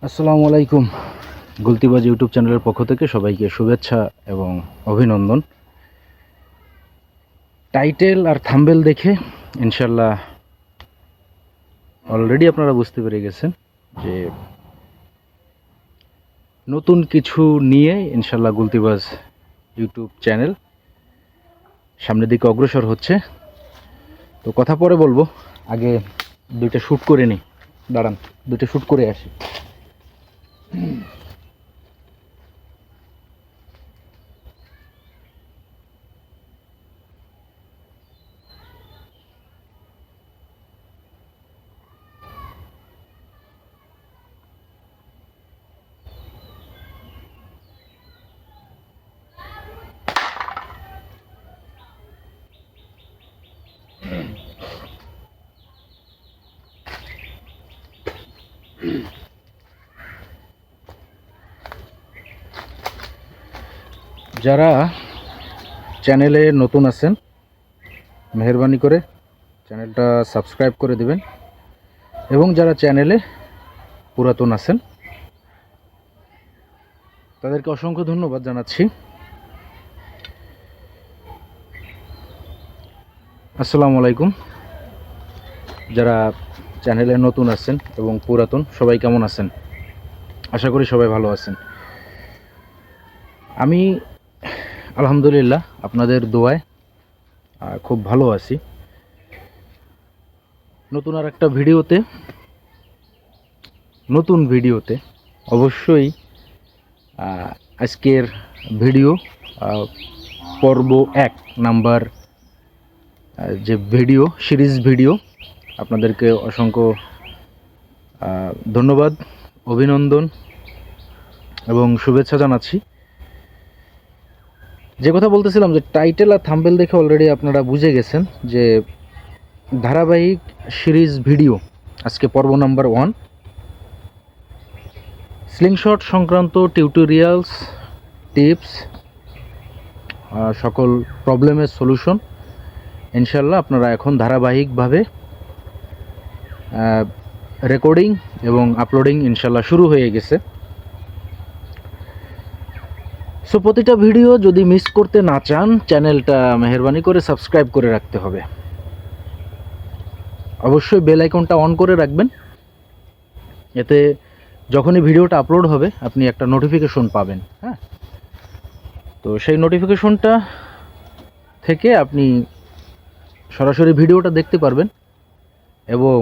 আসসালামু আলাইকুম। গুলতিবাজ ইউটিউব চ্যানেলের পক্ষ থেকে সবাইকে শুভেচ্ছা এবং অভিনন্দন। টাইটেল আর থাম্বনেল দেখে ইনশাল্লাহ অলরেডি আপনারা বুঝতে পেরে গেছেন যে নতুন কিছু নিয়ে ইনশাল্লাহ গুলতিবাজ ইউটিউব চ্যানেল সামনের দিকে অগ্রসর হচ্ছে। তো কথা পরে বলবো, আগে দুইটা শ্যুট করে নিই। দাঁড়ান, দুইটা শ্যুট করে আসি। যারা চ্যানেলে নতুন আছেন মেহেরবানি করে চ্যানেলটা সাবস্ক্রাইব করে দিবেন, এবং যারা চ্যানেলে পুরাতন আছেন তাদেরকে অসংখ্য ধন্যবাদ জানাচ্ছি। আসসালামু আলাইকুম। যারা চ্যানেলে নতুন আছেন এবং পুরাতন সবাই কেমন আছেন? আশা করি সবাই ভালো আছেন। আমি আলহামদুলিল্লাহ আপনাদের দোয়ায় খুব ভালো আছি। নতুন আর একটা নতুন ভিডিওতে অবশ্যই আজকের ভিডিও পর্ব 1 নাম্বার যে ভিডিও সিরিজ ভিডিও, আপনাদেরকে অসংখ্য ধন্যবাদ, অভিনন্দন এবং শুভেচ্ছা জানাচ্ছি। যে কথা বলতেছিলাম যে টাইটেল আর থাম্বনেল দেখে অলরেডি আপনারা বুঝে গেছেন যে ধারাবাহিক সিরিজ ভিডিও আজকে পর্ব নাম্বার 1, স্লিংশট সংক্রান্ত টিউটোরিয়ালস, টিপস, সকল প্রবলেমের সলিউশন ইনশাল্লাহ আপনারা এখন ধারাবাহিকভাবে রেকর্ডিং এবং আপলোডিং ইনশাল্লাহ শুরু হয়ে গেছে। সো প্রতিটা ভিডিও যদি মিস করতে না চান চ্যানেলটা মেহেরবানি করে সাবস্ক্রাইব করে রাখতে হবে। অবশ্যই বেল আইকনটা অন করে রাখবেন, এতে যখনই ভিডিওটা আপলোড হবে আপনি একটা নোটিফিকেশন পাবেন। হ্যাঁ, তো সেই নোটিফিকেশনটা থেকে আপনি সরাসরি ভিডিওটা দেখতে পারবেন এবং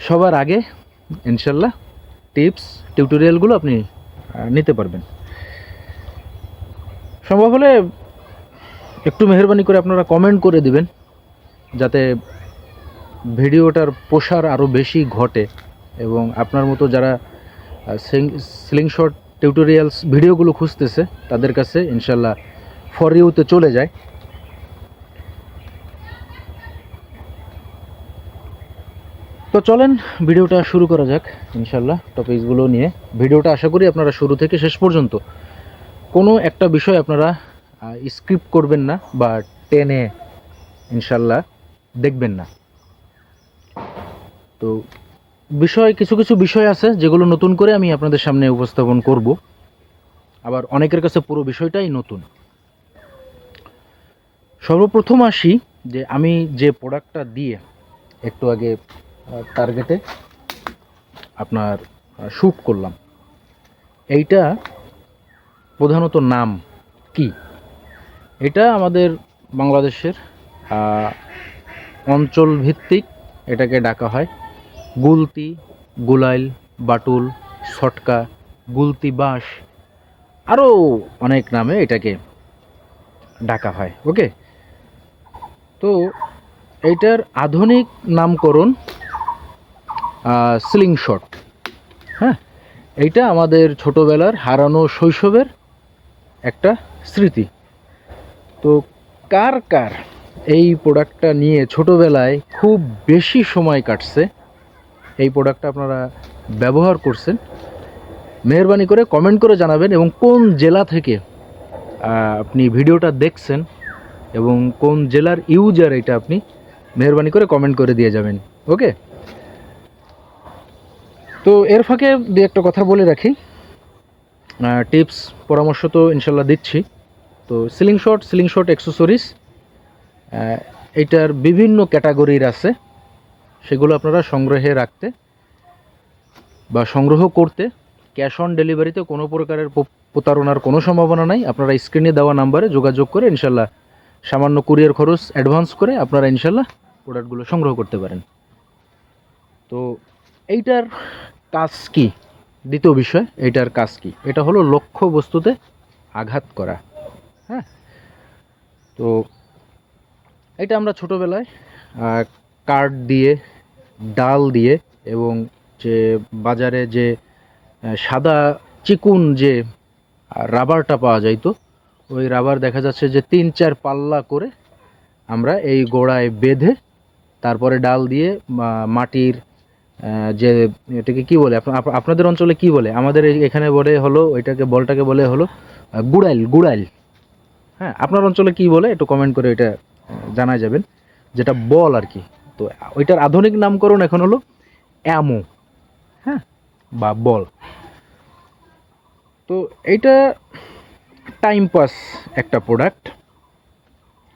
সবার আগে ইনশাল্লাহ টিপস টিউটোরিয়ালগুলো আপনি নিতে পারবেন। সম্ভব হলে একটু মেহেরবানি করে আপনারা কমেন্ট করে দিবেন যাতে ভিডিওটার প্রসার আরও বেশি ঘটে এবং আপনার মতো যারা স্লিংশট টিউটোরিয়ালস ভিডিওগুলো খুঁজতেছে তাদের কাছে ইনশাল্লাহ ফর ইউতে চলে যায়। তো চলেন ভিডিওটা শুরু করা যাক ইনশাল্লাহ টপিকসগুলো নিয়ে। ভিডিওটা আশা করি আপনারা শুরু থেকে শেষ পর্যন্ত কোনো একটা বিষয় আপনারা স্কিপ করবেন না বা টেনে ইনশাল্লাহ দেখবেন না। তো কিছু কিছু বিষয় আছে যেগুলো নতুন করে আমি আপনাদের সামনে উপস্থাপন করব, আবার অনেকের কাছে পুরো বিষয়টাই নতুন। সর্বপ্রথম আসি যে আমি যে প্রোডাক্টটা দিয়ে একটু আগে টার্গেটে আপনার শ্যুট করলাম, এইটা প্রধানত নাম কি? এটা আমাদের বাংলাদেশের অঞ্চল ভিত্তিক এটাকে ডাকা হয় গুলতি, গুলাইল, বাটুল, ছটকা, গুলতি বাঁশ, আরও অনেক নামে এটাকে ডাকা হয়। ওকে, তো এইটার আধুনিক নামকরণ স্লিংশট। হ্যাঁ, এইটা আমাদের ছোটোবেলার হারানো শৈশবের একটা স্মৃতি। তো কার কার এই প্রোডাক্টটা নিয়ে ছোটোবেলায় খুব বেশি সময় কাটছে, এই প্রোডাক্টটা আপনারা ব্যবহার করছেন, মেহেরবানি করে কমেন্ট করে জানাবেন, এবং কোন জেলা থেকে আপনি ভিডিওটা দেখছেন এবং কোন জেলার ইউজার এটা আপনি মেহরবানি করে কমেন্ট করে দিয়ে যাবেন। ওকে, তো এর ফাঁকে দু একটা কথা বলে রাখি, টিপস পরামর্শ তো ইনশাল্লাহ দিচ্ছি। তো সিলিং শট অ্যাক্সেসরিজ এইটার বিভিন্ন ক্যাটাগরির আছে, সেগুলো আপনারা সংগ্রহে রাখতে বা সংগ্রহ করতে ক্যাশ অন ডেলিভারিতে কোনো প্রকারের প্রতারণার কোনো সম্ভাবনা নাই। আপনারা স্ক্রিনে দেওয়া নাম্বারে যোগাযোগ করে ইনশাল্লাহ সামান্য কুরিয়ার খরচ অ্যাডভান্স করে আপনারা ইনশাল্লাহ প্রোডাক্টগুলো সংগ্রহ করতে পারেন। তো এইটার কাজ কি, দ্বিতীয় বিষয়, এইটার কাজ কি, এটা হলো লক্ষ্য বস্তুতে আঘাত করা। হ্যাঁ, তো এটা আমরা ছোটোবেলায় কাঠ দিয়ে, ডাল দিয়ে এবং যে বাজারে যে সাদা চিকুন যে রাবারটা পাওয়া যাইতো, ওই রাবার দেখা যাচ্ছে যে 3-4 পাল্লা করে আমরা এই গোড়ায় বেঁধে তারপরে ডাল দিয়ে মাটির যে এটাকে কি বলে, আপনাদের অঞ্চলে কি বলে, আমাদের এখানে বলে হলো ওইটাকে, বলটাকে বলে হলো গুড়াইল। হ্যাঁ, আপনার অঞ্চলে কি বলে একটু কমেন্ট করে এটা জানা যাবেন, যেটা বল আর কি। তো ওইটার আধুনিক নামকরণ এখন হলো অ্যামো, হ্যাঁ, বা বল। তো এইটা টাইম পাস একটা প্রোডাক্ট।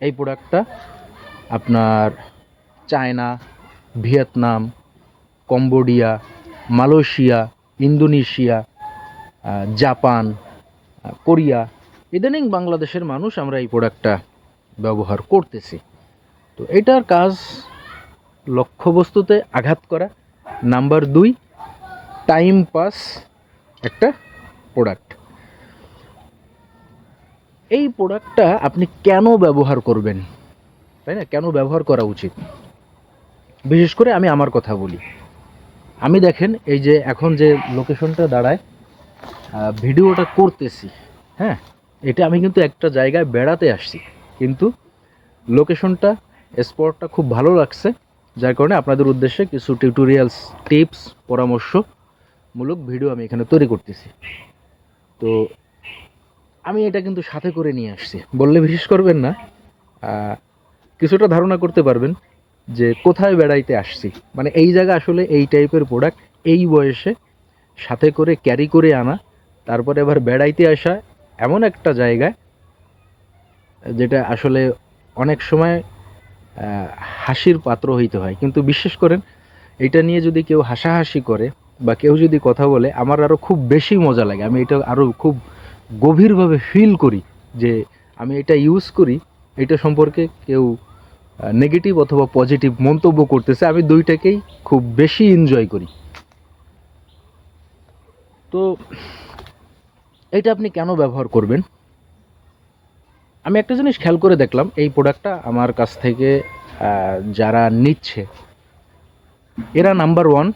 এই প্রোডাক্টটা আপনার China, Vietnam, Cambodia, Malaysia, Indonesia, Japan, Korea, ইদানিং বাংলাদেশের মানুষ আমরা এই প্রোডাক্টটা ব্যবহার করতেছি। তো এটার কাজ লক্ষ্যবস্তুতে আঘাত করা। নাম্বার 2, টাইম পাস একটা প্রোডাক্ট। এই প্রোডাক্টটা আপনি কেন ব্যবহার করবেন, তাই না, কেন ব্যবহার করা উচিত? বিশেষ করে আমি আমার কথা বলি। আমি দেখেন এই যে এখন যে লোকেশনটা দাঁড়ায় ভিডিওটা করতেছি, হ্যাঁ, এটা আমি কিন্তু একটা জায়গায় বেড়াতে আসছি, কিন্তু লোকেশনটা, স্পটটা খুব ভালো লাগছে, যার কারণে আপনাদের উদ্দেশ্যে কিছু টিউটোরিয়ালস, টিপস, পরামর্শমূলক ভিডিও আমি এখানে তৈরি করতেছি। তো আমি এটা কিন্তু সাথে করে নিয়ে আসছি, বললে বিশ্বাস করবেন না, কিছুটা ধারণা করতে পারবেন যে কোথায় বেড়াইতে আসছি। মানে এই জায়গা আসলে এই টাইপের প্রোডাক্ট এই বয়সে সাথে করে ক্যারি করে আনা, তারপরে আবার বেড়াইতে আসা, এমন একটা জায়গায় যেটা আসলে অনেক সময় হাসির পাত্র হইতে হয়। কিন্তু বিশ্বাস করেন, এটা নিয়ে যদি কেউ হাসাহাসি করে বা কেউ যদি কথা বলে, আমার আরও খুব বেশি মজা লাগে। আমি এটা আরও খুব গভীরভাবে ফিল করি যে আমি এটা ইউজ করি, এটা সম্পর্কে কেউ নেগেটিভ অথবা পজিটিভ মন্তব্য করতেছে, আমি দুইটাকেই খুব বেশি এনজয় করি। তো এটা আপনি কেন ব্যবহার করবেন? আমি একটা জিনিস খেয়াল করে দেখলাম, এই প্রোডাক্টটা আমার কাছ থেকে যারা নিচ্ছে, এরা নাম্বার 1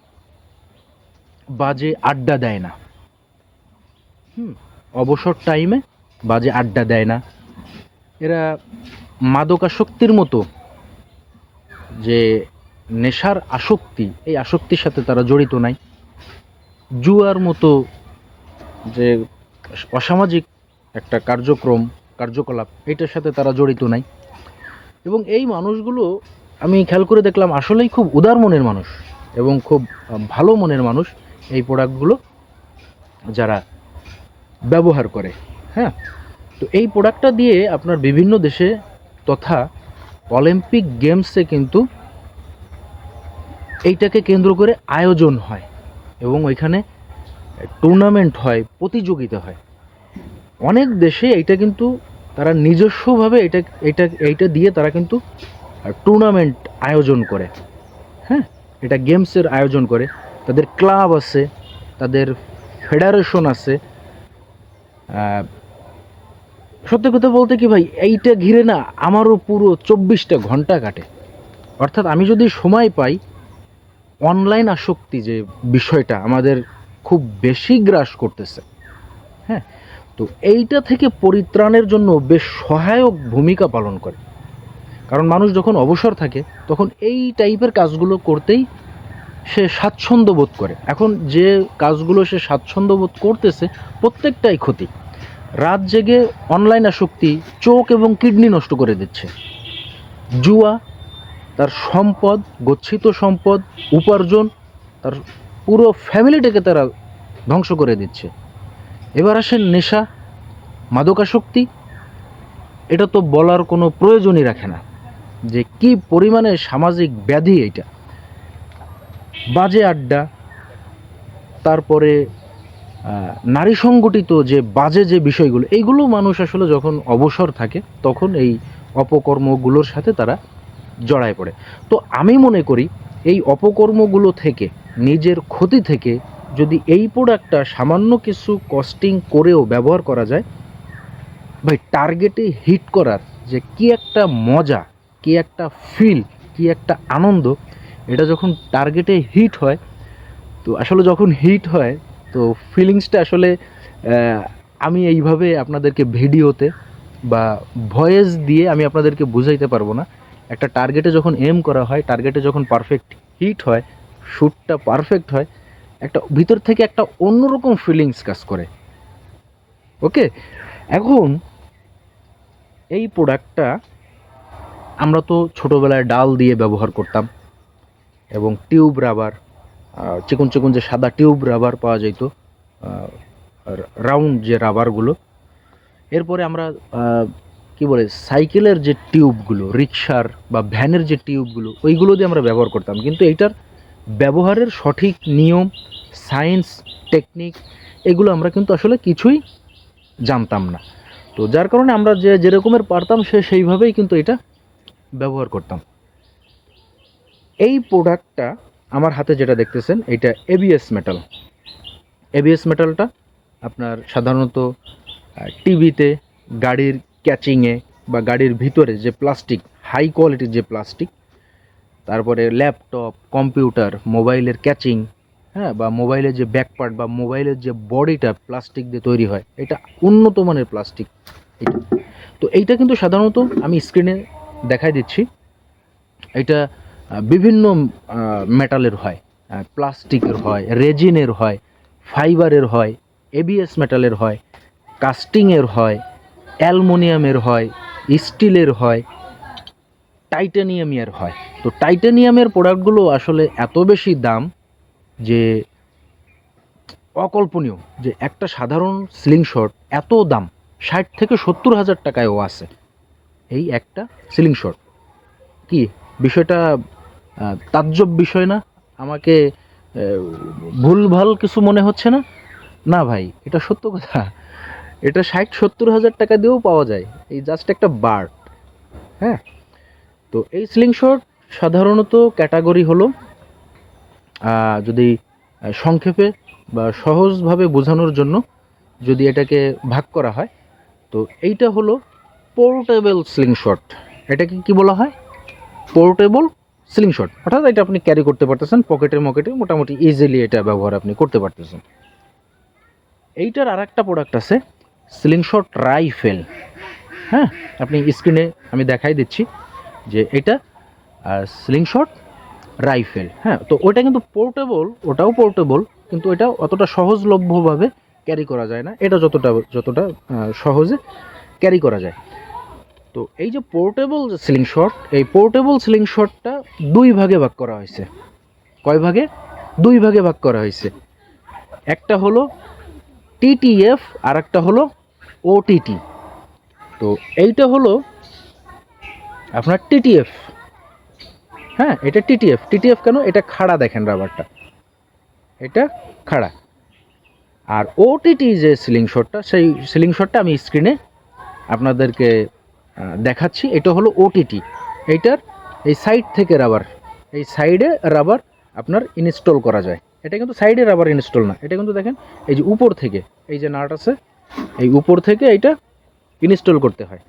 বাজে আড্ডা দেয় না। অবসর টাইমে বাজে আড্ডা দেয় না। এরা মাদকাসক্তির মতো যে নেশার আসক্তি, এই আসক্তির সাথে তারা জড়িত নাই। জুয়ার মতো যে অসামাজিক একটা কার্যকলাপ, এটার সাথে তারা জড়িত নাই। এবং এই মানুষগুলো আমি খেয়াল করে দেখলাম আসলেই খুব উদার মনের মানুষ এবং খুব ভালো মনের মানুষ, এই প্রোডাক্টগুলো যারা ব্যবহার করে। হ্যাঁ, তো এই প্রোডাক্টটা দিয়ে আপনার বিভিন্ন দেশে তথা অলিম্পিক গেমসে কিন্তু এইটাকে কেন্দ্র করে আয়োজন হয় এবং ওইখানে টুর্নামেন্ট হয়, প্রতিযোগিতা হয়। অনেক দেশে এইটা কিন্তু তারা নিজস্বভাবে এইটা দিয়ে তারা কিন্তু টুর্নামেন্ট আয়োজন করে। হ্যাঁ, এটা গেমসের আয়োজন করে, তাদের ক্লাব আছে, তাদের ফেডারেশন আছে। সত্যি কথা বলতে কি ভাই, এইটা ঘিরে না আমারও পুরো 24টা ঘন্টা কাটে। অর্থাৎ আমি যদি সময় পাই, অনলাইন আসক্তি যে বিষয়টা আমাদের খুব বেশি গ্রাস করতেছে, হ্যাঁ, তো এইটা থেকে পরিত্রাণের জন্য বেশ সহায়ক ভূমিকা পালন করে। কারণ মানুষ যখন অবসর থাকে তখন এই টাইপের কাজগুলো করতেই সে স্বাচ্ছন্দ্য বোধ করে। এখন যে কাজগুলো সে স্বাচ্ছন্দ্য বোধ করতেছে প্রত্যেকটাই ক্ষতি। রাত জেগে অনলাইন আসক্তি চোখ এবং কিডনি নষ্ট করে দিচ্ছে। জুয়া, তার সম্পদ, গচ্ছিত সম্পদ, উপার্জন, তার পুরো ফ্যামিলিটাকে তারা ধ্বংস করে দিচ্ছে। এবার আসেন নেশা, মাদকাসক্তি। এটা তো বলার কোনো প্রয়োজনই রাখে না যে কি পরিমাণে সামাজিক ব্যাধি এটা। বাজে আড্ডা, তারপরে নারী সংগঠিত যে বাজে যে বিষয়গুলো, এইগুলো মানুষ আসলে যখন অবসর থাকে তখন এই অপকর্মগুলোর সাথে তারা জড়ায় পড়ে। তো আমি মনে করি এই অপকর্মগুলো থেকে, নিজের ক্ষতি থেকে যদি এই প্রোডাক্টটা সামান্য কিছু কস্টিং করেও ব্যবহার করা যায়, ভাই টার্গেটে হিট করার যে কি একটা মজা, কি একটা ফিল, কি একটা আনন্দ, এটা যখন টার্গেটে হিট হয়, তো আসলে যখন হিট হয় তো ফিলিংসটা আসলে আমি এইভাবে আপনাদেরকে ভিডিওতে বা ভয়েস দিয়ে আমি আপনাদেরকে বুঝাইতে পারবো না। একটা টার্গেটে যখন এম করা হয়, টার্গেটে যখন পারফেক্ট হিট হয়, শ্যুটটা পারফেক্ট হয়, একটা ভিতর থেকে একটা অন্যরকম ফিলিংস কাজ করে। ওকে, এখন এই প্রোডাক্টটা আমরা তো ছোটোবেলায় ডাল দিয়ে ব্যবহার করতাম, এবং টিউব রাবার, চিকন চিকন যে সাদা টিউব রাবার পাওয়া যেত, রাউন্ড যে রাবারগুলো। এরপরে আমরা কি বলে সাইকেলের যে টিউবগুলো, রিক্সার বা ভ্যানের যে টিউবগুলো, ওইগুলো দিয়ে আমরা ব্যবহার করতাম। কিন্তু এইটার ব্যবহারের সঠিক নিয়ম, সায়েন্স, টেকনিক, এগুলো আমরা কিন্তু আসলে কিছুই জানতাম না। তো যার কারণে আমরা যেরকমের পারতাম সেইভাবেই কিন্তু এটা ব্যবহার করতাম। এই প্রোডাক্টটা আমার হাতে যেটা দেখতেছেন, এটা এবিএস মেটাল। এবিএস মেটালটা আপনার সাধারণত টিভিতে, গাড়ির ক্যাচিংয়ে বা গাড়ির ভিতরে যে প্লাস্টিক, হাই কোয়ালিটির যে প্লাস্টিক, তারপরে ল্যাপটপ, কম্পিউটার, মোবাইলের ক্যাচিং, হ্যাঁ, বা মোবাইলের যে ব্যাক পার্ট বা মোবাইলের যে বডিটা প্লাস্টিক দিয়ে তৈরি হয়, এটা উন্নত মানের প্লাস্টিক এটা। তো এইটা কিন্তু সাধারণত আমি স্ক্রিনে দেখাই দিচ্ছি, এটা বিভিন্ন মেটালের হয়, প্লাস্টিকের হয়, রেজিনের হয়, ফাইবারের হয়, এবিএস মেটালের হয়, কাস্টিংয়ের হয়, অ্যালুমিনিয়ামের হয়, স্টিলের হয়, টাইটানিয়ামের হয়। তো টাইটানিয়ামের প্রোডাক্টগুলো আসলে এত বেশি দাম যে অকল্পনীয়, যে একটা সাধারণ স্লিংশট এত দাম, 60 থেকে 70 হাজার টাকায়ও আছে এই একটা স্লিংশট। কি বিষয়টা তাজ্জব বিষয় না? আমাকে ভুলভাল কিছু মনে হচ্ছে না? না ভাই, এটা সত্য কথা। এটা 60-70 হাজার টাকা দিয়েও পাওয়া যায়, এই জাস্ট একটা বার্ড। হ্যাঁ, তো এই স্লিংশট সাধারণত ক্যাটাগরি হলো, যদি সংক্ষেপে বা সহজভাবে বোঝানোর জন্য যদি এটাকে ভাগ করা হয়, তো এইটা হলো পোর্টেবল স্লিংশট। এটাকে কি বলা হয়? Portable slingshot. অর্থাৎ এটা আপনি ক্যারি করতে পারতেছেন পকেটে মোটামুটি ইজিলি, এটা ব্যবহার আপনি করতে পারতেছেন। এইটার আর একটা প্রোডাক্ট আছে, স্লিংশট রাইফেল। হ্যাঁ, আপনি স্ক্রিনে আমি দেখাই দিচ্ছি যে এটা স্লিংশট রাইফেল। হ্যাঁ, তো ওইটা কিন্তু পোর্টেবল, ওটাও পোর্টেবল, কিন্তু এটা অতটা সহজলভ্যভাবে ক্যারি করা যায় না, এটা যতটা সহজে ক্যারি করা যায়। তো এই যে পোর্টেবল স্লিংশট, এই পোর্টেবল স্লিংশটটা দুই ভাগে ভাগ করা হয়েছে। কয় ভাগে? দুই ভাগে ভাগ করা হয়েছে। একটা হলো টিটিএফ আর একটা হলো ওটিটি। তো এইটা হলো আপনার টিটিএফ। হ্যাঁ, এটা টিটিএফ। টিটিএফ কেন? এটা খাড়া, দেখেন রাবারটা, এটা খাড়া। আর ওটিটি যে স্লিংশটটা, সেই স্লিংশটটা আমি স্ক্রিনে আপনাদেরকে দেখাচ্ছি। এটা হলো ওটিটি। এইটার এই সাইড থেকে রাবার, এই সাইডে রাবার আপনার ইনস্টল করা যায়। এটা কিন্তু সাইডে রাবার ইনস্টল না, এটা কিন্তু দেখেন এই যে উপর থেকে, এই যে নাট আছে, এই উপর থেকে এইটা ইনস্টল করতে হয়।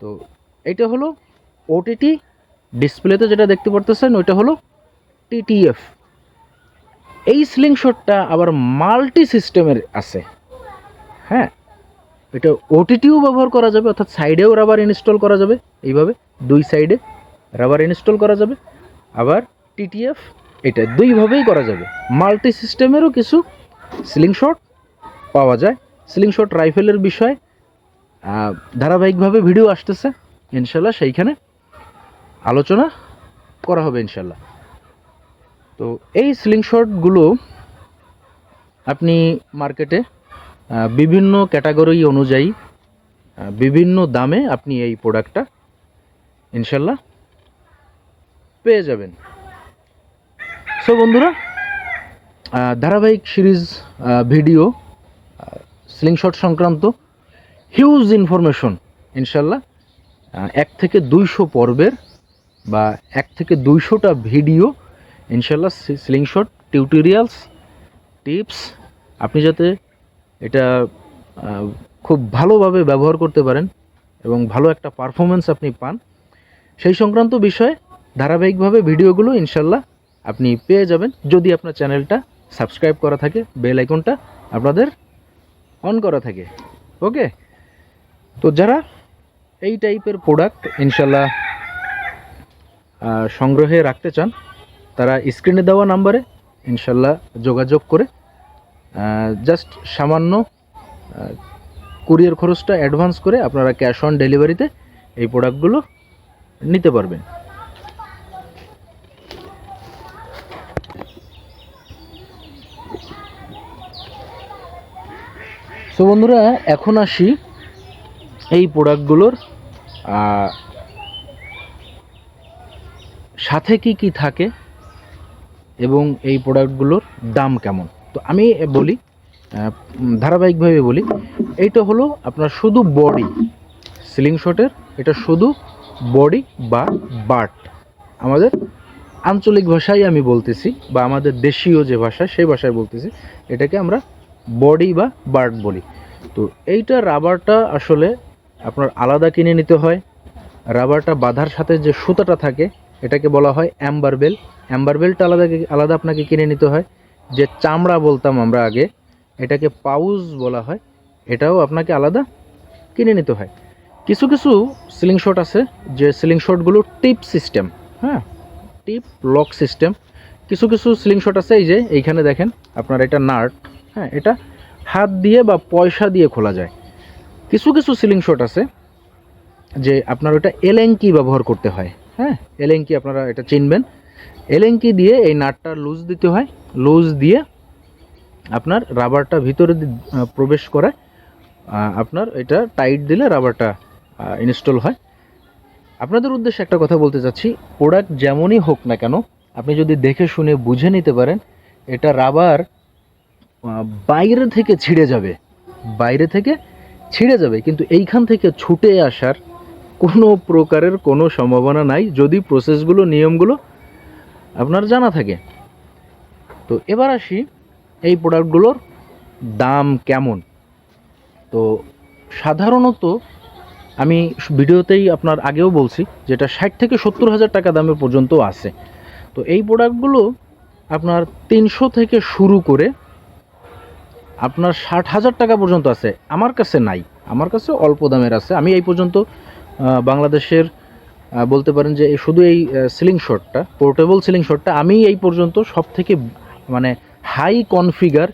তো এইটা হলো ওটিটি। ডিসপ্লেতে যেটা দেখতে পারতেছেন ওইটা হলো টিটিএফ। এই স্লিংশটটা আবার মাল্টি সিস্টেমের আছে। হ্যাঁ, এটা ওটিটিও ব্যবহার করা যাবে, অর্থাৎ সাইডেও রাবার ইনস্টল করা যাবে, এইভাবে দুই সাইডে রাবার ইনস্টল করা যাবে। আবার টিটিএফ, এটা দুইভাবেই করা যাবে। মাল্টি সিস্টেমেরও কিছু স্লিংশট পাওয়া যায়। স্লিংশট রাইফেলের বিষয়ে ধারাবাহিকভাবে ভিডিও আসতেছে, ইনশাল্লাহ সেইখানে আলোচনা করা হবে ইনশাল্লাহ। তো এই স্লিংশটগুলো আপনি মার্কেটে বিভিন্ন ক্যাটাগরি অনুযায়ী বিভিন্ন দামে আপনি এই প্রোডাক্টটা ইনশাল্লাহ পেয়ে যাবেন। সো বন্ধুরা, ধারাবাহিক সিরিজ ভিডিও স্লিংশট সংক্রান্ত হিউজ ইনফরমেশন ইনশাল্লাহ 1 থেকে 200 পর্বের বা 1 থেকে 200টা ভিডিও ইনশাল্লাহ স্লিংশট টিউটোরিয়ালস টিপস, আপনি যাতে এটা খুব ভালোভাবে ব্যবহার করতে পারেন এবং ভালো একটা পারফরমেন্স আপনি পান, সেই সংক্রান্ত বিষয়ে ধারাবাহিকভাবে ভিডিওগুলো ইনশাল্লাহ আপনি পেয়ে যাবেন যদি আপনার চ্যানেলটা সাবস্ক্রাইব করা থাকে, বেল আইকনটা আপনাদের অন করা থাকে। ওকে, তো যারা এই টাইপের প্রোডাক্ট ইনশাল্লাহ সংগ্রহে রাখতে চান, তারা স্ক্রিনে দেওয়া নাম্বারে ইনশাল্লাহ যোগাযোগ করে জাস্ট সামান্য কুরিয়ার খরচটা অ্যাডভান্স করে আপনারা ক্যাশ অন ডেলিভারিতে এই প্রোডাক্টগুলো নিতে পারবেন। সো বন্ধুরা, এখন আসি এই প্রোডাক্টগুলোর সাথে কি কি থাকে এবং এই প্রোডাক্টগুলোর দাম কেমন। তো আমি বলি, ধারাবাহিকভাবে বলি, এইটা হলো আপনার শুধু বডি স্লিংশটের, এটা শুধু বডি বা বাট, আমাদের আঞ্চলিক ভাষায় আমি বলতেছি বা আমাদের দেশীয় যে ভাষা সেই ভাষায় বলতেছি, এটাকে আমরা বডি বা বাট বলি। তো এইটা রাবারটা আসলে আপনার আলাদা কিনে নিতে হয়। রাবারটা বাঁধার সাথে যে সুতাটা থাকে এটাকে বলা হয় অ্যাম্বার বেল। অ্যাম্বার বেলটা আলাদা আপনাকে কিনে নিতে হয়। যে চামড়া বলতাম আমরা আগে, এটাকে পাউজ বলা হয়, এটাও আপনাকে আলাদা কিনে নিতে হয়। কিছু কিছু স্লিংশট আছে যে স্লিংশটগুলো টিপ সিস্টেম, হ্যাঁ, টিপ লক সিস্টেম। কিছু কিছু স্লিংশট আছে এই যে এইখানে দেখেন আপনার, এটা নাট, হ্যাঁ, এটা হাত দিয়ে বা পয়সা দিয়ে খোলা যায়। কিছু কিছু স্লিংশট আছে যে আপনার ওটা এলেঙ্কি ব্যবহার করতে হয়, হ্যাঁ, এলেঙ্কি আপনারা এটা চিনবেন। এলেঙ্কি দিয়ে এই নাটটা লুজ দিতে হয়, লুজ দিয়ে আপনার রাবারটা ভিতরে প্রবেশ করায় আপনার এটা টাইট দিলে রাবারটা ইনস্টল হয়। আপনাদের উদ্দেশ্যে একটা কথা বলতে চাচ্ছি, প্রোডাক্ট যেমনই হোক না কেন, আপনি যদি দেখে শুনে বুঝে নিতে পারেন, এটা রাবার বাইরে থেকে ছিঁড়ে যাবে, কিন্তু এইখান থেকে ছুটে আসার কোনো প্রকারের কোনো সম্ভাবনা নাই যদি প্রসেসগুলো নিয়মগুলো আপনার জানা থাকে। তো এবার আসি এই প্রোডাক্টগুলোর দাম কেমন। তো সাধারণত আমি ভিডিওতেই আপনার আগেও বলছি যেটা 60 থেকে 70 হাজার টাকা দামে পর্যন্ত আছে। তো এই প্রোডাক্টগুলো আপনার 300 থেকে শুরু করে আপনার 60 হাজার টাকা পর্যন্ত আছে। আমার কাছে নাই, আমার কাছে অল্প দামের আছে। আমি এই পর্যন্ত বাংলাদেশের বলতে পারেন যে শুধু এই স্লিংশটটা, পোর্টেবল স্লিংশটটা আমি এই পর্যন্ত সব থেকে মানে হাই কনফিগার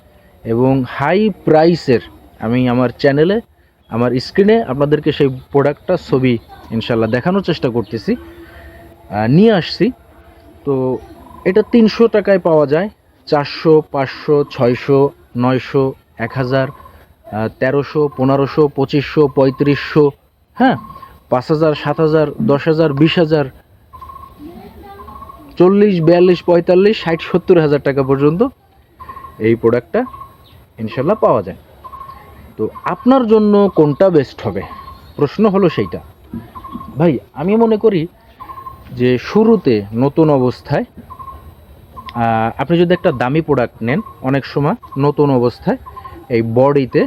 এবং হাই প্রাইসের আমি আমার চ্যানেলে আমার স্ক্রিনে আপনাদেরকে সেই প্রোডাক্টটা ছবি ইনশাল্লাহ দেখানোর চেষ্টা করতেছি, নিয়ে আসছি। তো এটা 300 টাকায় পাওয়া যায়, 400, 500, 600, 900, 1000, 1300, 1500, 2500, 3500, হ্যাঁ, 5000, 7000, 10000, 20000, 40, 42, 45, 60, 70 হাজার টাকা পর্যন্ত এই প্রোডাক্টটা ইনশাল্লাহ পাওয়া যায়। তো আপনার জন্য কোনটা বেস্ট হবে, প্রশ্ন হলো সেইটা। ভাই আমি মনে করি যে শুরুতে নতুন অবস্থায় আপনি যদি একটা দামি প্রোডাক্ট নেন, অনেক সময় নতুন অবস্থায় এই বডিতে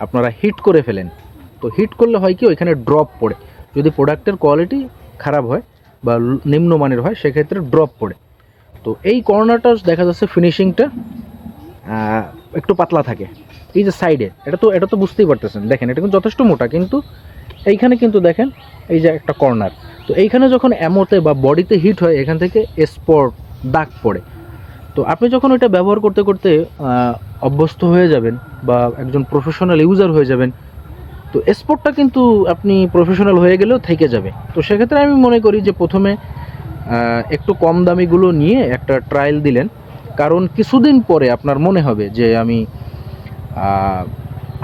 আপনারা হিট করে ফেলেন। তো হিট করলে হয় কি, ওইখানে ড্রপ পড়ে, যদি প্রোডাক্টের কোয়ালিটি খারাপ হয় বা নিম্নমানের হয় সেক্ষেত্রে ড্রপ পড়ে। তো এই কর্নারটা দেখা যাচ্ছে ফিনিশিংটা একটু পাতলা থাকে, এই যে সাইডে, এটা তো বুঝতেই পারতেছেন, দেখেন এটা কিন্তু যথেষ্ট মোটা, কিন্তু এইখানে কিন্তু দেখেন এই যে একটা কর্নার। তো এইখানে যখন অ্যামোতে বা বডিতে হিট হয় এখান থেকে স্পট দাগ পড়ে। তো আপনি যখন এটা ব্যবহার করতে করতে অভ্যস্ত হয়ে যাবেন বা একজন প্রফেশনাল ইউজার হয়ে যাবেন, তো স্পটটা কিন্তু আপনি প্রফেশনাল হয়ে গেলেও থেকে যাবে। তো সেক্ষেত্রে আমি মনে করি যে প্রথমে একটু কম দামিগুলো নিয়ে একটা ট্রায়াল দিলেন, কারণ কিছুদিন পরে আপনার মনে হবে যে আমি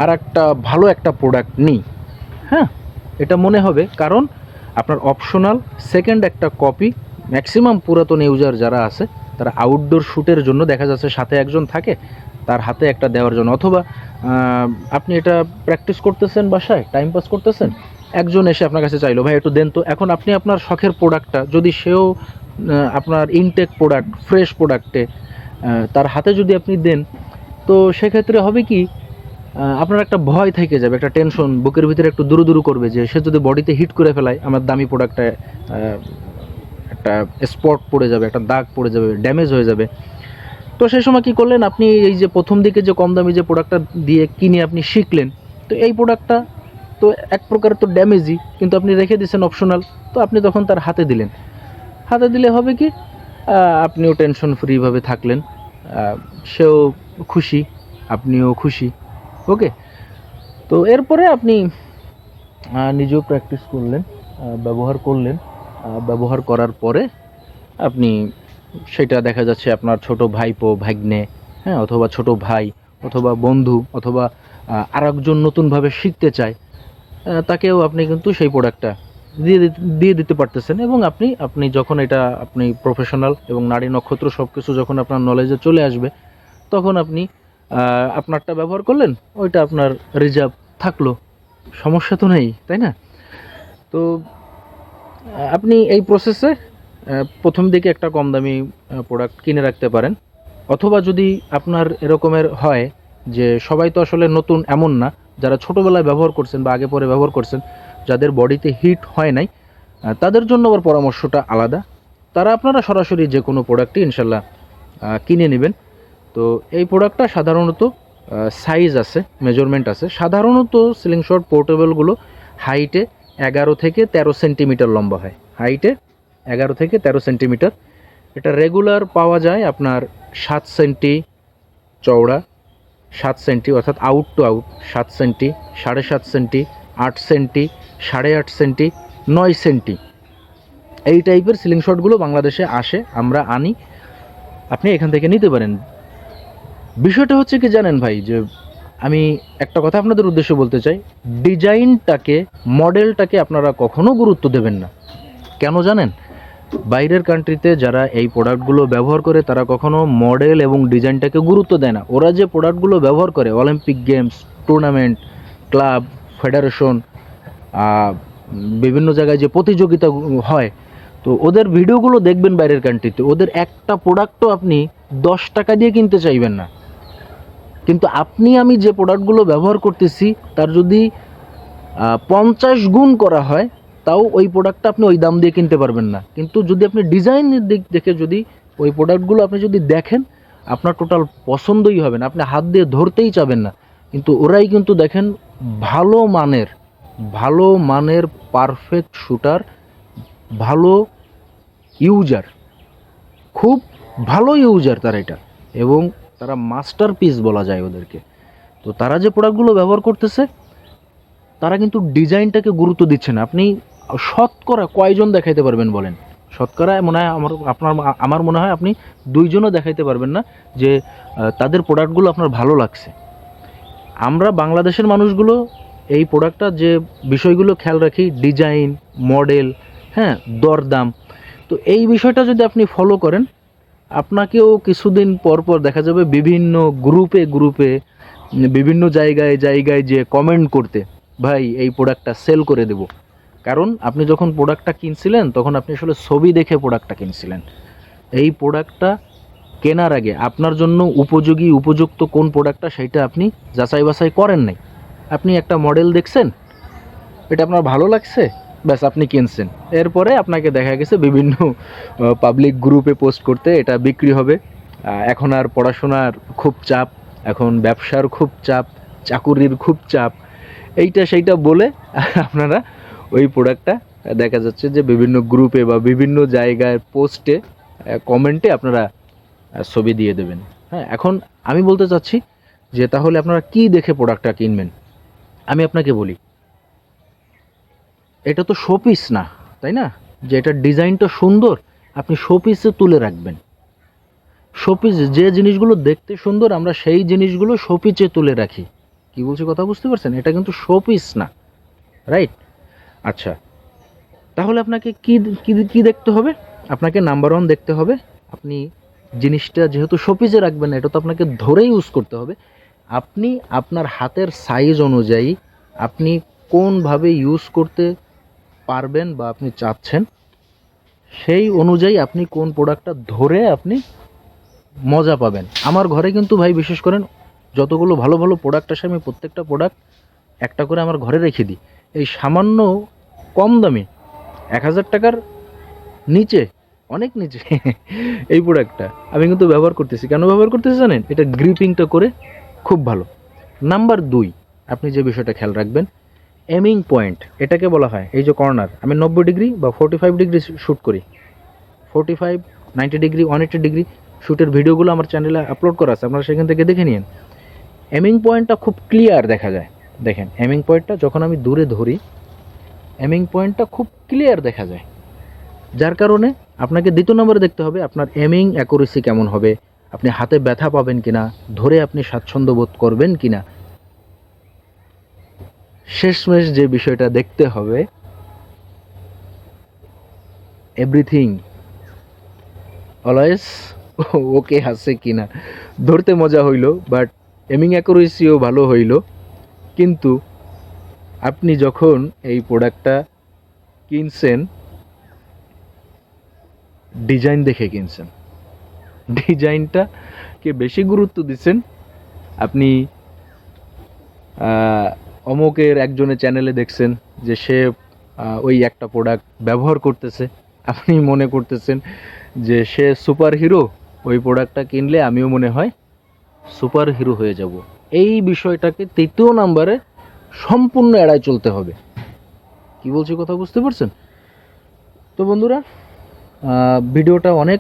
আর একটা ভালো একটা প্রোডাক্ট নিই। হ্যাঁ, এটা মনে হবে, কারণ আপনার অপশনাল সেকেন্ড একটা কপি ম্যাক্সিমাম পুরাতন ইউজার যারা আছে তারা আউটডোর শ্যুটের জন্য দেখা যাচ্ছে সাথে একজন থাকে, তার হাতে একটা দেওয়ার জন্য, অথবা আপনি এটা প্র্যাকটিস করতেছেন বাসায়, টাইম পাস করতেছেন, একজন এসে আপনার কাছে চাইলো ভাই একটু দেন তো। এখন আপনি আপনার শখের প্রোডাক্টটা যদি সেও আপনার ইনটেক প্রোডাক্ট, ফ্রেশ প্রোডাক্টে তার হাতে যদি আপনি দেন, তো সেক্ষেত্রে হবে কি, আপনার একটা ভয় থেকে যাবে, একটা টেনশন বুকের ভিতরে একটু দুরু দুরু করবে যে সে যদি বডিতে হিট করে ফেলায় আমার দামি প্রোডাক্টটা, একটা স্পট পড়ে যাবে, একটা দাগ পড়ে যাবে, ড্যামেজ হয়ে যাবে। তো সেই সময় কী করলেন আপনি, এই যে প্রথম দিকে যে কম দামি যে প্রোডাক্টটা দিয়ে কিনে আপনি শিখলেন, তো এই প্রোডাক্টটা তো এক প্রকার তো ড্যামেজই, কিন্তু আপনি রেখে দিয়েছেন অপশনাল, তো আপনি তখন তার হাতে দিলেন। হাতে দিলে হবে কি, আপনিও টেনশন ফ্রিভাবে থাকলেন, সেও খুশি, আপনিও খুশি। ওকে, তো এরপরে আপনি নিজেও প্র্যাকটিস করলেন, ব্যবহার করলেন, ব্যবহার করার পরে আপনি সেটা দেখা যাচ্ছে আপনার ছোট ভাইপো, ভাগ্নে, হ্যাঁ, অথবা ছোট ভাই, অথবা বন্ধু, অথবা আরেকজন নতুনভাবে শিখতে চায়, তাকেও আপনি কিন্তু সেই প্রোডাক্টটা দিয়ে দিতে পারতেছেন। এবং আপনি যখন এটা আপনি প্রফেশনাল এবং নারী নক্ষত্র সব কিছু যখন আপনার নলেজে চলে আসবে, তখন আপনি আপনারটা ব্যবহার করলেন, ওইটা আপনার রিজার্ভ থাকলো, সমস্যা তো নেই, তাই না? তো আপনি এই প্রসেসে প্রথম দিকে একটা কম দামি প্রোডাক্ট কিনে রাখতে পারেন, অথবা যদি আপনার এরকমের হয় যে সবাই তো আসলে নতুন এমন না, যারা ছোটোবেলায় ব্যবহার করছেন বা আগে পরে ব্যবহার করছেন, যাদের বডিতে হিট হয় নাই, তাদের জন্য আবার পরামর্শটা আলাদা। তারা আপনারা সরাসরি যে কোনো প্রোডাক্টই ইনশাল্লাহ কিনে নেবেন। তো এই প্রোডাক্টটা সাধারণত সাইজ আছে, মেজারমেন্ট আছে। সাধারণত সিলিং শট পোর্টেবলগুলো হাইটে 11 থেকে 13 সেন্টিমিটার লম্বা হয়, হাইটে 11 থেকে 13 সেন্টিমিটার। এটা রেগুলার পাওয়া যায় আপনার 7 সেন্টি চওড়া, 7 সেন্টি অর্থাৎ out to out 7 centi, 7.5 centi, 8 centi, 8.5 centi, 9 centi, এই টাইপের সিলিং শটগুলো বাংলাদেশে আসে, আমরা আনি, আপনি এখান থেকে নিতে পারেন। বিষয়টা হচ্ছে কি জানেন ভাই, যে আমি একটা কথা আপনাদের উদ্দেশ্যে বলতে চাই, ডিজাইনটাকে, মডেলটাকে আপনারা কখনো গুরুত্ব দেবেন না। কেন জানেন? বাইরের কান্ট্রিতে যারা এই প্রোডাক্টগুলো ব্যবহার করে তারা কখনো মডেল এবং ডিজাইনটাকে গুরুত্ব দেয় না। ওরা যে প্রোডাক্টগুলো ব্যবহার করে, Olympic games, tournament, club, federation, বিভিন্ন জায়গায় যে প্রতিযোগিতা হয়, তো ওদের ভিডিওগুলো দেখবেন বাইরের কান্ট্রিতে, ওদের একটা প্রোডাক্টও আপনি 10 টাকা দিয়ে কিনতে চাইবেন না। কিন্তু আপনি আমি যে প্রোডাক্টগুলো ব্যবহার করতেছি তার যদি 50 গুণ করা হয়, তাও ওই প্রোডাক্টটা আপনি ওই দাম দিয়ে কিনতে পারবেন না। কিন্তু যদি আপনি ডিজাইনের দিক দেখে যদি ওই প্রোডাক্টগুলো আপনি যদি দেখেন, আপনার টোটাল পছন্দই হবে না, আপনি হাত দিয়ে ধরতেই চাবেন না। কিন্তু ওরাই কিন্তু দেখেন ভালো মানের পারফেক্ট শুটার, ভালো ইউজার, খুব ভালো ইউজার তারা এটা, এবং তারা মাস্টারপিস বলা যায় ওদেরকে। তো তারা যে প্রোডাক্টগুলো ব্যবহার করতেছে, তারা কিন্তু ডিজাইনটাকে গুরুত্ব দিচ্ছে না। আপনি শতকরা কয়জন দেখাইতে পারবেন বলেন? শতকরা মনে হয় আমার মনে হয় আপনি 2 জনও দেখাইতে পারবেন না যে তাদের প্রোডাক্টগুলো আপনার ভালো লাগছে। আমরা বাংলাদেশের মানুষগুলো এই প্রোডাক্টটা যে বিষয়গুলো খেয়াল রাখি, ডিজাইন, মডেল, হ্যাঁ, দরদাম, তো এই বিষয়টা যদি আপনি ফলো করেন, আপনাকেও কিছুদিন পর পর দেখা যাবে বিভিন্ন গ্রুপে বিভিন্ন জায়গায় যে কমেন্ট করতে, ভাই এই প্রোডাক্টটা সেল করে দেব। কারণ আপনি যখন প্রোডাক্টটা কিনছিলেন তখন আপনি আসলে ছবি দেখে প্রোডাক্টটা কিনছিলেন। এই প্রোডাক্টটা কেনার আগে আপনার জন্য উপযুক্ত কোন প্রোডাক্টটা সেটা আপনি যাচাই বাছাই করেন নাই। আপনি একটা মডেল দেখছেন, এটা আপনার ভালো লাগছে, ব্যাস আপনি কিনছেন। এরপরে আপনাকে দেখা গেছে বিভিন্ন পাবলিক গ্রুপে পোস্ট করতে, এটা বিক্রি হবে, এখন আর পড়াশোনার খুব চাপ, এখন ব্যবসার খুব চাপ, চাকুরির খুব চাপ, এইটা সেইটা বলে আপনারা ওই প্রোডাক্টটা দেখা যাচ্ছে যে বিভিন্ন গ্রুপে বা বিভিন্ন জায়গায় পোস্টে, কমেন্টে আপনারা ছবি দিয়ে দেবেন। হ্যাঁ, এখন আমি বলতে চাচ্ছি যে তাহলে আপনারা কি দেখে প্রোডাক্টটা কিনবেন? আমি আপনাকে বলি, এটা তো শোপিস না, তাই না? যে এটার ডিজাইনটা সুন্দর আপনি শোপিসে তুলে রাখবেন। শোপিস যে জিনিসগুলো দেখতে সুন্দর আমরা সেই জিনিসগুলো শোপিসে তুলে রাখি। কি বলছি কথা বুঝতে পারছেন? এটা কিন্তু শোপিস না, রাইট? আচ্ছা, তাহলে আপনাকে কি কি কি দেখতে হবে? আপনাকে নাম্বার 1 দেখতে হবে, আপনি জিনিসটা যেহেতু শোপিসে রাখবেন এটা তো আপনাকে ধরে ইউজ করতে হবে। আপনি আপনার হাতের সাইজ অনুযায়ী আপনি কোনভাবে ইউজ করতে পারবেন বা আপনি চাচ্ছেন সেই অনুযায়ী আপনি কোন প্রোডাক্টটা ধরে আপনি মজা পাবেন। আমার ঘরে কিন্তু ভাই বিশেষ করেন যতগুলো ভালো ভালো প্রোডাক্ট আসে আমি প্রত্যেকটা প্রোডাক্ট একটা করে আমার ঘরে রেখে দিই। এই সামান্য কম দামি 1000 টাকার নিচে, অনেক নিচে এই প্রোডাক্টটা আমি কিন্তু ব্যবহার করতেছি। কেন ব্যবহার করতেছি জানেন? এটা গ্রিপিংটা করে খুব ভালো। নাম্বার 2, আপনি যে বিষয়টা খেয়াল রাখবেন, এমিং পয়েন্ট এটাকে বলা হয়। এই যে কর্নার, আমি 90 ডিগ্রি বা 45 ডিগ্রি শ্যুট করি, 45, 90 ডিগ্রি, 180 ডিগ্রি শ্যুটের ভিডিওগুলো আমার চ্যানেলে আপলোড করা আছে, আপনারা সেখান থেকে দেখে নিন। এমিং পয়েন্টটা খুব ক্লিয়ার দেখা যায়। দেখেন এমিং পয়েন্টটা যখন আমি দূরে ধরি, এমিং পয়েন্টটা খুব ক্লিয়ার দেখা যায়, যার কারণে আপনাকে দ্বিতীয় নম্বরে দেখতে হবে আপনার এমিং অ্যাকুরেসি কেমন হবে, আপনি হাতে ব্যথা পাবেন কিনা, ধরে আপনি স্বাচ্ছন্দ্য বোধ করবেন কিনা। শেষমেশ যে বিষয়টা দেখতে হবে, এভরিথিং অলওয়েজ ওকে আছে কিনা। ধরতে মজা হইল, বাট এমিং অ্যাকুরেসিও ভালো হইল, কিন্তু আপনি যখন এই প্রোডাক্টটা কিনছেন ডিজাইন দেখে কিনছেন, ডিজাইনটাকে বেশি গুরুত্ব দিচ্ছেন। আপনি অমুকের একজনের চ্যানেলে দেখছেন যে সে ওই একটা প্রোডাক্ট ব্যবহার করতেছে, আপনি মনে করতেছেন যে সে সুপার হিরো, ওই প্রোডাক্টটা কিনলে আমিও মনে হয় সুপার হিরো হয়ে যাব। এই বিষয়টাকে তৃতীয় নাম্বারে সম্পূর্ণ এড়ায় চলতে হবে। কি বলছি কথা বুঝতে পারছেন? তো বন্ধুরা, ভিডিওটা অনেক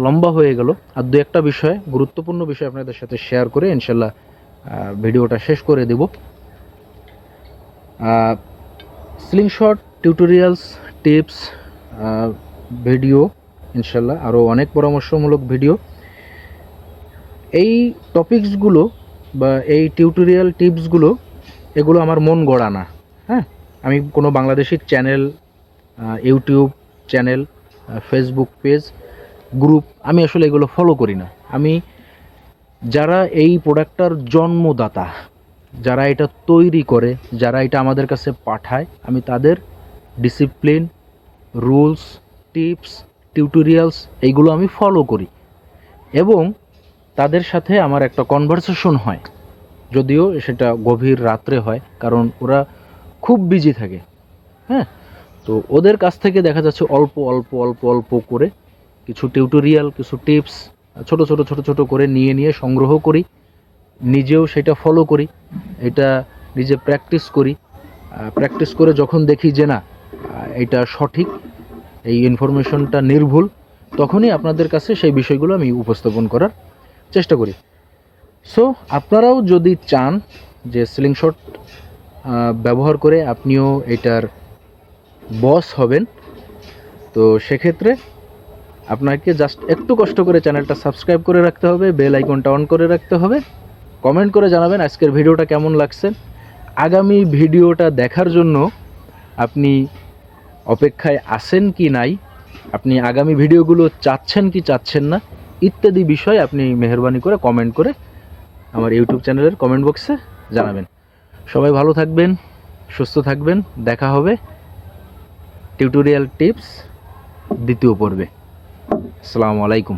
লম্বা হয়ে গেল, আর দু একটা বিষয়, গুরুত্বপূর্ণ বিষয় আপনাদের সাথে শেয়ার করে ইনশাল্লাহ ভিডিওটা শেষ করে দেব। স্লিংশট টিউটোরিয়ালস, টিপস ভিডিও, ইনশাল্লাহ আরও অনেক পরামর্শমূলক ভিডিও। এই টপিকসগুলো বা এই টিউটোরিয়াল টিপসগুলো এগুলো আমার মন গড়া না। হ্যাঁ, আমি কোনো Bangladeshi channel, YouTube channel, Facebook page, group আমি আসলে এগুলো ফলো করি না। আমি যারা এই প্রোডাক্টটার জন্মদাতা, যারা এটা তৈরি করে, যারা এটা আমাদের কাছে পাঠায়, আমি তাদের ডিসিপ্লিন, রুলস, টিপস, টিউটোরিয়ালস এইগুলো আমি ফলো করি এবং তাদের সাথে আমার একটা কনভারসেশন হয়, যদিও সেটা গভীর রাত্রে হয়, কারণ ওরা খুব বিজি থাকে। হ্যাঁ, তো ওদের কাছ থেকে দেখা যাচ্ছে অল্প অল্প অল্প অল্প করে কিছু টিউটোরিয়াল, কিছু টিপস ছোট ছোট ছোট ছোট করে নিয়ে সংগ্রহ করি, নিজেও সেটা ফলো করি, এটা নিজে প্র্যাকটিস করি। প্র্যাকটিস করে যখন দেখি যে না এটা সঠিক, এই ইনফরমেশনটা নির্ভুল, তখনই আপনাদের কাছে সেই বিষয়গুলো আমি উপস্থাপন করার চেষ্টা করি। সো আপনারাও যদি চান যে স্লিংশট ব্যবহার করে আপনিও এটার বস হবেন, তো সেক্ষেত্রে আপনাকে জাস্ট একটু কষ্ট করে চ্যানেলটা সাবস্ক্রাইব করে রাখতে হবে, বেল আইকনটা অন করে রাখতে হবে, কমেন্ট করে জানাবেন আজকের ভিডিওটা কেমন লাগছে। আগামী ভিডিওটা দেখার জন্য আপনি অপেক্ষায় আছেন কি নাই, আপনি আগামী ভিডিওগুলো চাচ্ছেন কি চাচ্ছেন না, ইত্যাদি বিষয় আপনি মেহেরবানি করে কমেন্ট করে আমার ইউটিউব চ্যানেলের কমেন্ট বক্সে জানাবেন। সবাই ভালো থাকবেন, সুস্থ থাকবেন, দেখা হবে টিউটোরিয়াল টিপস দ্বিতীয় পর্বে। আসসালামু আলাইকুম।